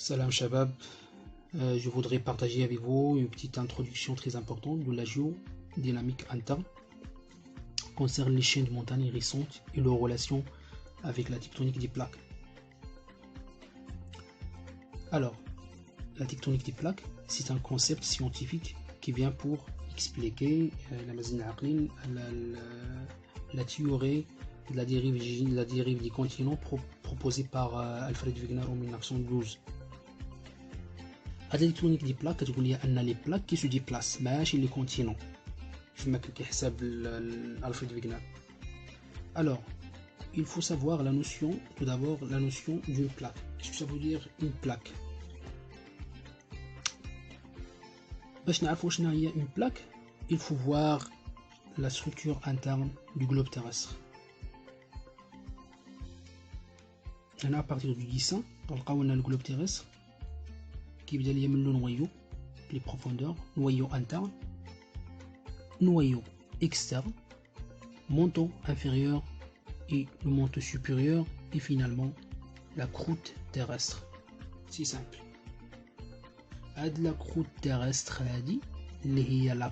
Salam Shabab, je voudrais partager avec vous une petite introduction très importante de la géodynamique interne concernant les chaînes de montagnes récentes et leurs relations avec la tectonique des plaques. Alors, la tectonique des plaques, c'est un concept scientifique qui vient pour expliquer la théorie de la dérive des continents proposée par Alfred Wegener en 1912. La tectonique des plaques تقول لي ان les plaques qui se déplacent ماشي les continents كما كيحسب Alfred Wegener. Alors, il faut savoir la notion, tout d'abord la notion d'une plaque. Qu'est-ce que ça veut dire une plaque? باش نعرفوا شنو هي une plaque, il faut voir la structure interne du globe terrestre. هنا à partir du dessin نلقاو لنا le globe terrestre qui يبدا ليا من le noyau, les profondeurs, noyau interne, noyau externe, manteau inférieur et le manteau supérieur, et finalement la croûte terrestre. C'est simple. La croûte terrestre اللي هي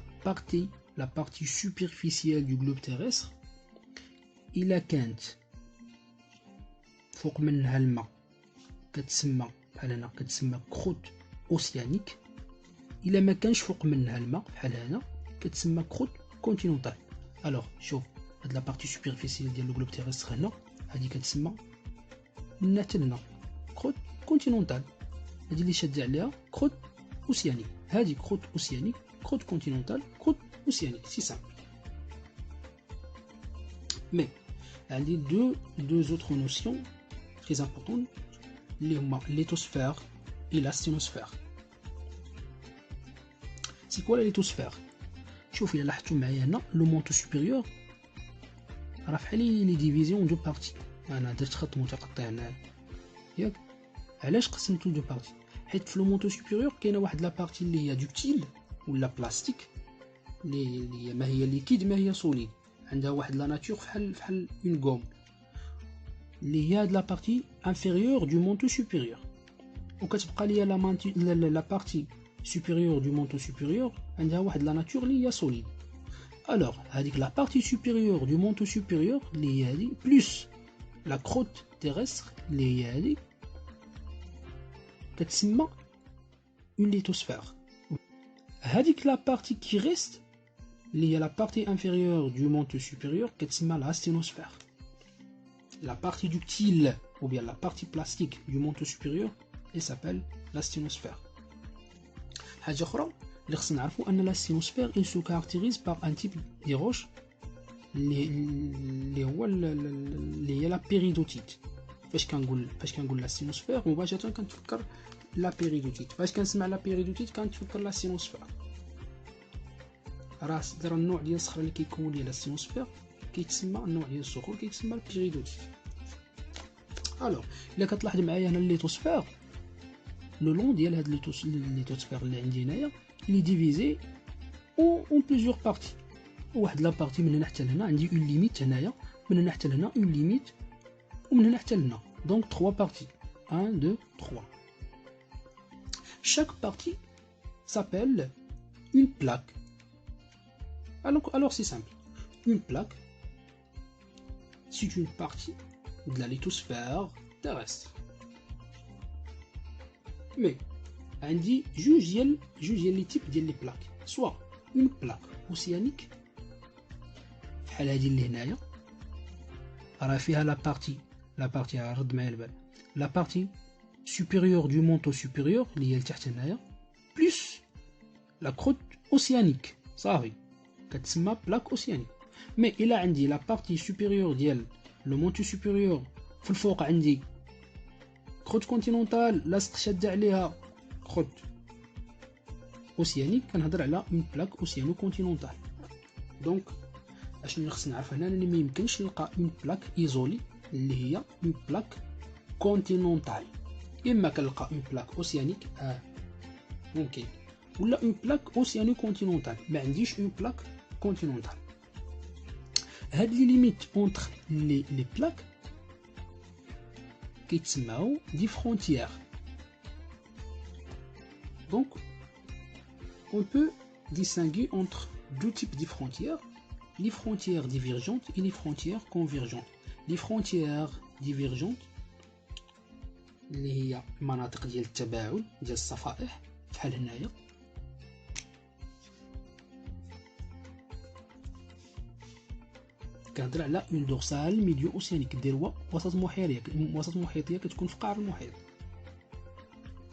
la partie superficielle du globe terrestre. إلا كانت فوق منها الماء كتسمى بحال هنا كتسمى croûte océanique. إلا ما كانش فوق منها الماء بحال هنا كتسمى croûte continentale. Alors شوف هاد la partie superficielle ديال le globe terrestre هنا هادي كتسمى من هنا حتى لهنا croûte continentale. هادي اللي شادة عليها croûte océanique. هادي croûte océanique, croûte continentale, croûte océanique. C'est simple. Mais عندي deux autres notions très importantes اللي هما l'éthosphère et la sténosphère. C'est quoi la lithosphère? شوف إلا لاحظتوا معايا هنا لو مونتو سوبيريور راه فحال لي ديفيزيون دو بارتي. انا درت خط متقطع هنا ياك. علاش قسمتو دو بارتي؟ حيت في لو مونتو سوبيريور كاينه واحد لا بارتي اللي هي دوكتيل ولا بلاستيك اللي ما هي ليكيد ما هي سوليد، عندها واحد لا ناتور فحال اون غوم اللي هي هاد لا بارتي انفيريور دو مونتو سوبيريور. وكتبقى ليا لا بارتي supérieure du manteau supérieur عندها واحد لا ناتور اللي هي سوليد. alors هذيك لا بارتي supérieure du manteau supérieur اللي هي هذه بلس لا croûte terrestre اللي هي هذه كتسمى une lithosphère. هذيك لا بارتي كي ريست اللي هي لا بارتي inférieure du manteau supérieur كتسمى la sténosphère. la partie ductile ou bien la partie plastique du manteau supérieur elle s'appelle la sténosphère. حاجة أخرى اللي خصنا نعرفو أن لا سينوسفير il se caractérise par un type de roche اللي هو اللي هي لا بيريدوتيت. فاش كنقول لا سينوسفير مباشرة كنتفكر لا بيريدوتيت. فاش كنسمع لا بيريدوتيت كنتفكر لا سينوسفير. راه النوع ديال الصخرة اللي كيكون ليها لا سينوسفير كيتسمى النوع ديال الصخور كيتسمى البيريدوتيت. الوغ الا كتلاحظ معايا هنا الليتوسفير le long ديال هاد الليتوسفير اللي عندي هنايا اللي ديفيزي اون بليزيور بارتي. واحد لا بارتي من هنا حتى لهنا عندي اون ليميت هنايا، من هنا حتى لهنا اون ليميت، ومن هنا حتى لهنا دونك 3 بارتي 1 2 3. chaque partie s'appelle une plaque. alors c'est simple. une plaque c'est une partie de la lithosphère terrestre. mais عندي جوج ديال لي تيب ديال لي بلاك. سوا اون بلاك اوسيانيك بحال هادي اللي هنايا راه فيها لا بارتي رد معايا البال لا بارتي supérieure du manteau supérieur اللي هي لتحت هنايا بلس لا كروت اوسيانيك صافي كتسمى بلاك اوسيانيك. مي الا عندي لا بارتي supérieure ديال لو مونتو supérieur في الفوق عندي croûte continentale لاصق شادة عليها croûte océanique كنهضر على une plaque océano-continentale. دونك اشنو اللي خصنا نعرف هنا؟ انني ما يمكنش نلقى une plaque ايزولي اللي هي une plaque continentale. اما كنلقى une plaque océanique ممكن، ولا une plaque océano-continentale. ما عنديش une plaque continentale. هاد لي ليميت اونتر لي بلاك كيتسمعوا دي فرونتيير. Donc, on peut distinguer entre deux types de frontières, les frontières divergentes et les frontières convergentes. Les frontières divergentes اللي هي المناطق ديال التباعد ديال الصفائح بحال هنايا، كنهضر على اون دورسال ميديو اوسيانيك، دير وسط محيطيه كتكون في قعر المحيط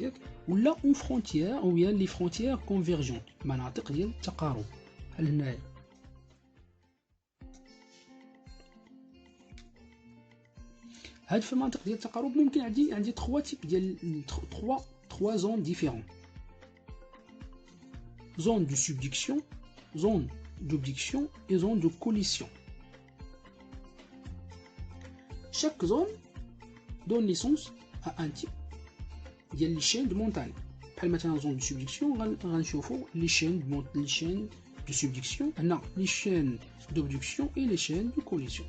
ياك، ولا اون فرونتيير او بيان لي فرونتيير كونفيرجونت، مناطق ديال التقارب بحال هنايا. هاد في المناطق ديال التقارب ممكن عندي 3 تيب ديال 3 زون ديفيرون: زون دو سبدكسيون، زون d'obduction et zone de collision. Chaque zone donne naissance à un type ديال les chaînes de montagne. بحال مثلا zone de subduction غنشوفوا les chaînes de subduction هنا les chaînes d'obduction et les chaînes de collision.